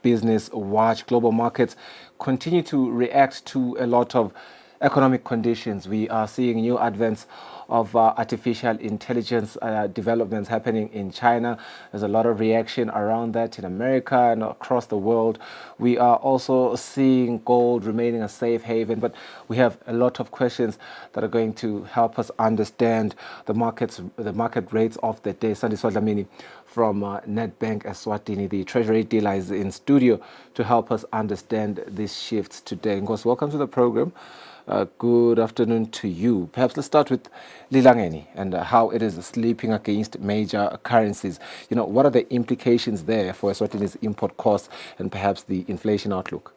Business Watch. Global markets continue to react to a lot of economic conditions. We are seeing new advents of artificial intelligence developments happening in China. There's a lot of reaction around that in America and across the world. We are also seeing gold remaining a safe haven, but we have a lot of questions that are going to help us understand the market rates of the day. Sandy Swadlamini from Nedbank Eswatini, the Treasury dealer, is in studio to help us understand these shifts today. Ngos, welcome to the program. Good afternoon to you. Perhaps let's start with Lilangeni and how it is sleeping against major currencies. You know, what are the implications there for Eswatini's import costs and perhaps the inflation outlook?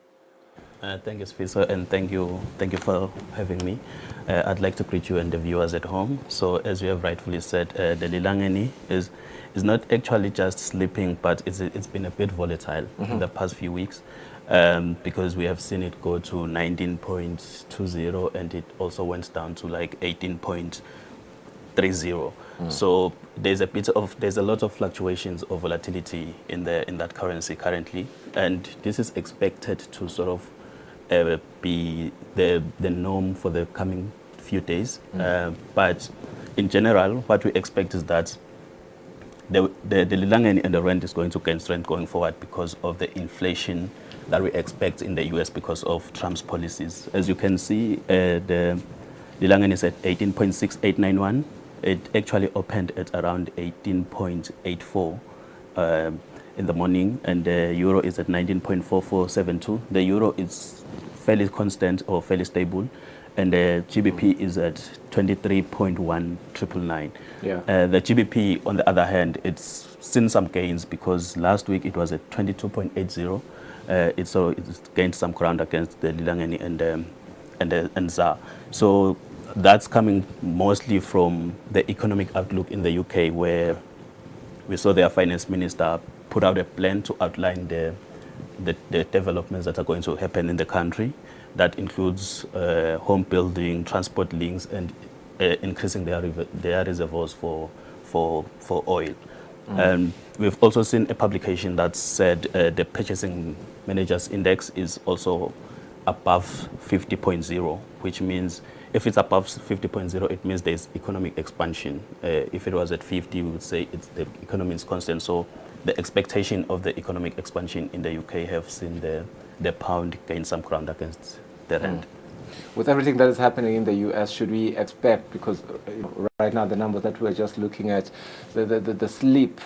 Thank you, Spencer, and thank you for having me. I'd like to greet you and the viewers at home. So, as you have rightfully said, the Lilangeni is not actually just sleeping, but it's been a bit volatile in the past few weeks. Because we have seen it go to 19.20 and it also went down to like 18.30. So there's a lot of fluctuations or volatility in that currency currently, and this is expected to sort of be the norm for the coming few days. But in general, what we expect is that the Lilangeni and the rand is going to gain strength going forward because of the inflation that we expect in the US because of Trump's policies. As you can see, the Lilangeni is at 18.6891. It actually opened at around 18.84 in the morning, and the euro is at 19.4472. The euro is fairly constant or fairly stable, and the GBP is at 23.1999. Yeah. The GBP, on the other hand, it's seen some gains because last week it was at 22.80. It's gained some ground against the Lilangeni and ZAR. So that's coming mostly from the economic outlook in the UK, where we saw their finance minister put out a plan to outline the developments that are going to happen in the country. That includes home building, transport links, and increasing their reservoirs for oil. And we've also seen a publication that said the purchasing managers index is also above 50.0, which means if it's above 50.0, it means there's economic expansion. If it was at 50, we would say the economy is constant. So the expectation of the economic expansion in the UK have seen the pound gain some ground against the rand. With everything that is happening in the US, should we expect, because right now the numbers that we're just looking at, the sleep,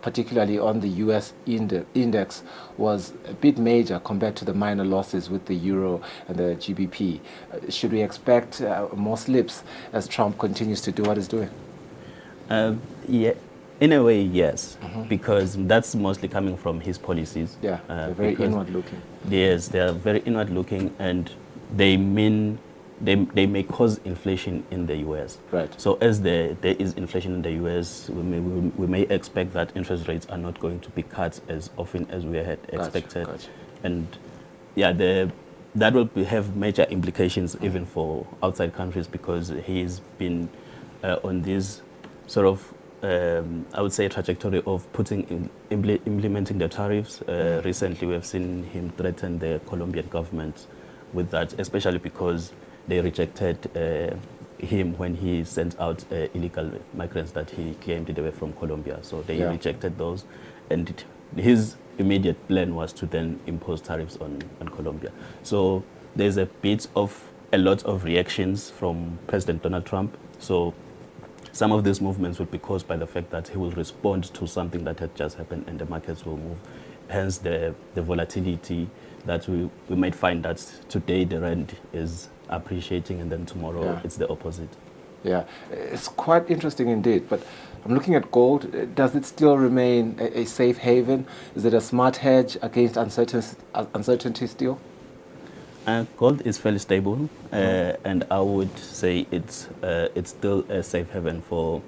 particularly on the US index, was a bit major compared to the minor losses with the euro and the GBP. Should we expect more slips as Trump continues to do what he's doing? Yeah, in a way, yes, because that's mostly coming from his policies. Yeah, they're very inward-looking. Yes, they are very inward-looking, and they may cause inflation in the US. Right. So as there is inflation in the US, we may expect that interest rates are not going to be cut as often as we had expected. Gotcha. And yeah, that will have major implications even for outside countries, because he's been on this sort of I would say trajectory of implementing the tariffs. Recently, we have seen him threaten the Colombian government with that, especially because they rejected him when he sent out illegal migrants that he claimed they were from Colombia. So they rejected those, and his immediate plan was to then impose tariffs on Colombia. So there's a lot of reactions from President Donald Trump. So some of these movements would be caused by the fact that he will respond to something that had just happened, and the markets will move. Hence the volatility that we might find that today the rand is appreciating and then tomorrow it's the opposite. Yeah, it's quite interesting indeed. But I'm looking at gold. Does it still remain a safe haven? Is it a smart hedge against uncertainty still? Gold is fairly stable, and I would say it's still a safe haven for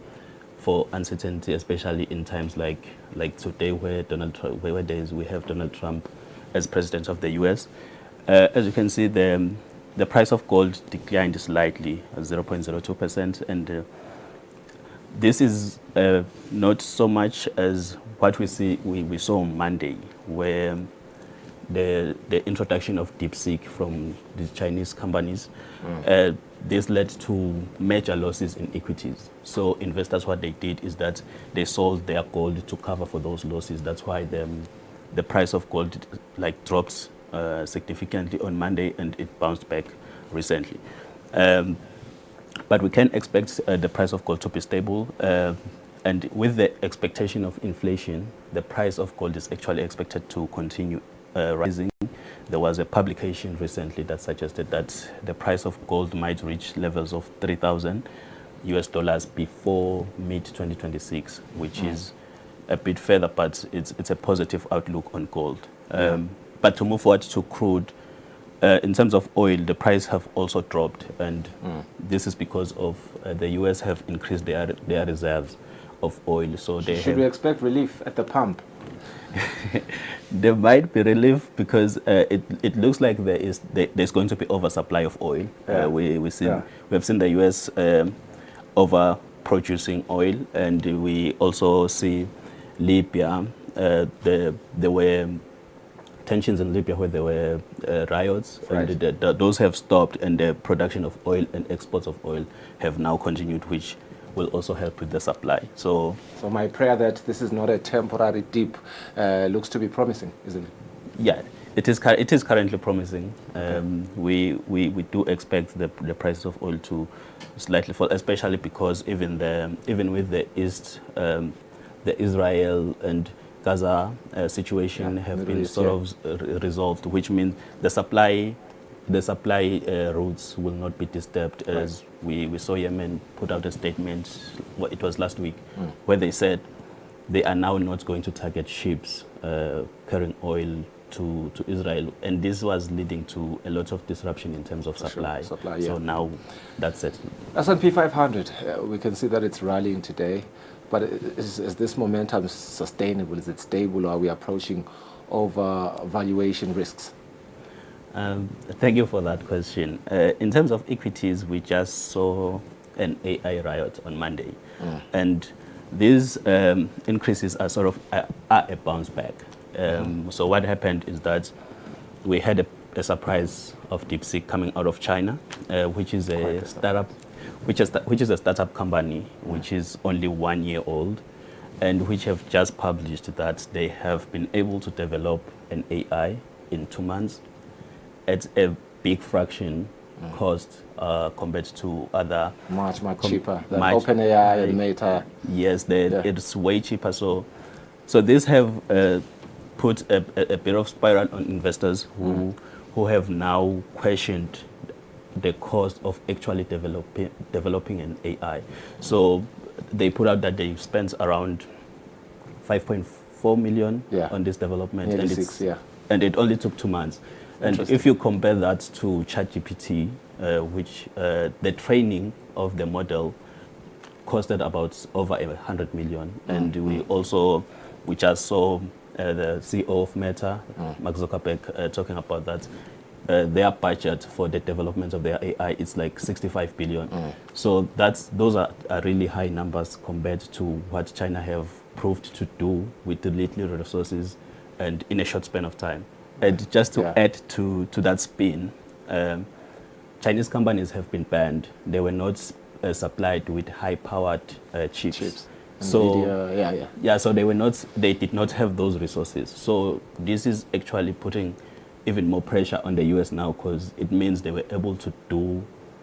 uncertainty, especially in times like today, where we have Donald Trump as president of the US. As you can see, the price of gold declined slightly, 0.02%, and this is not so much as what we saw on Monday, where the introduction of DeepSeek from the Chinese companies, this led to major losses in equities. So investors, what they did is that they sold their gold to cover for those losses. That's why the price of gold dropped significantly on Monday, and it bounced back recently. But we can expect the price of gold to be stable. And with the expectation of inflation, the price of gold is actually expected to continue rising. There was a publication recently that suggested that the price of gold might reach levels of $3,000 before mid-2026, which is a bit further, but it's a positive outlook on gold. But to move forward to crude, in terms of oil, the price have also dropped, and this is because of the U.S. have increased their reserves of oil. So they should we expect relief at the pump? There might be relief because it looks like there's going to be oversupply of oil. We have seen the U.S. over producing oil, and we also see Libya. There were tensions in Libya where there were riots, and those have stopped, and the production of oil and exports of oil have now continued, which will also help with the supply. So my prayer that this is not a temporary dip looks to be promising, isn't it? Yeah, it is currently promising. We do expect the prices of oil to slightly fall, especially because even with the East, the Israel and Gaza situation have been sort of resolved, which means the supply routes will not be disturbed. As we saw Yemen put out a statement, it was last week, where they said they are now not going to target ships carrying oil to Israel, and this was leading to a lot of disruption in terms of supply. So now that's it. S&P 500, we can see that it's rallying today, but is this momentum sustainable? Is it stable, or are we approaching over valuation risks? Thank you for that question. In terms of equities, we just saw an AI riot on Monday, and these increases are sort of a bounce back. So what happened is that we had a surprise of DeepSeek coming out of China, which is a startup, which is a startup company which is only 1 year old, and which have just published that they have been able to develop an AI in 2 months at a big fraction cost compared to other much cheaper than OpenAI and Meta. Yes, it's way cheaper. So these have put a bit of spiral on investors who have now questioned the cost of actually developing an AI. So they put out that they spent around 5.4 million on this development, and it only took 2 months. And if you compare that to ChatGPT, which the training of the model costed about over 100 million, and we just saw the CEO of Meta, Mark Zuckerberg, talking about that their budget for the development of their AI is like 65 billion. So those are really high numbers compared to what China have proved to do with the little resources and in a short span of time. And just to add to that spin, Chinese companies have been banned. They were not supplied with high-powered chips. So so they did not have those resources. So this is actually putting even more pressure on the US now, because it means they were able to do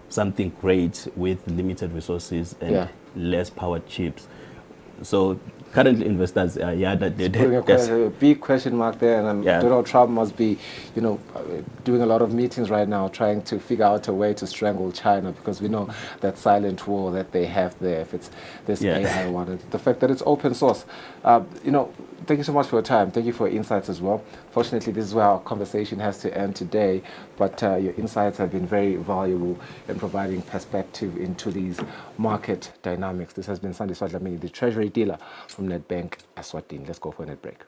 something great with limited resources and less powered chips. So currently investors are there's a big question mark there, and Donald Trump must be doing a lot of meetings right now trying to figure out a way to strangle China, because we know that silent war that they have there, if it's this AI one, and the fact that it's open source. Thank you so much for your time. Thank you for your insights as well. Fortunately, this is where our conversation has to end today, but your insights have been very valuable in providing perspective into these market dynamics. This has been Sandiswa Dlamini, the Treasury dealer from Nedbank Eswatini. Let's go for a net break.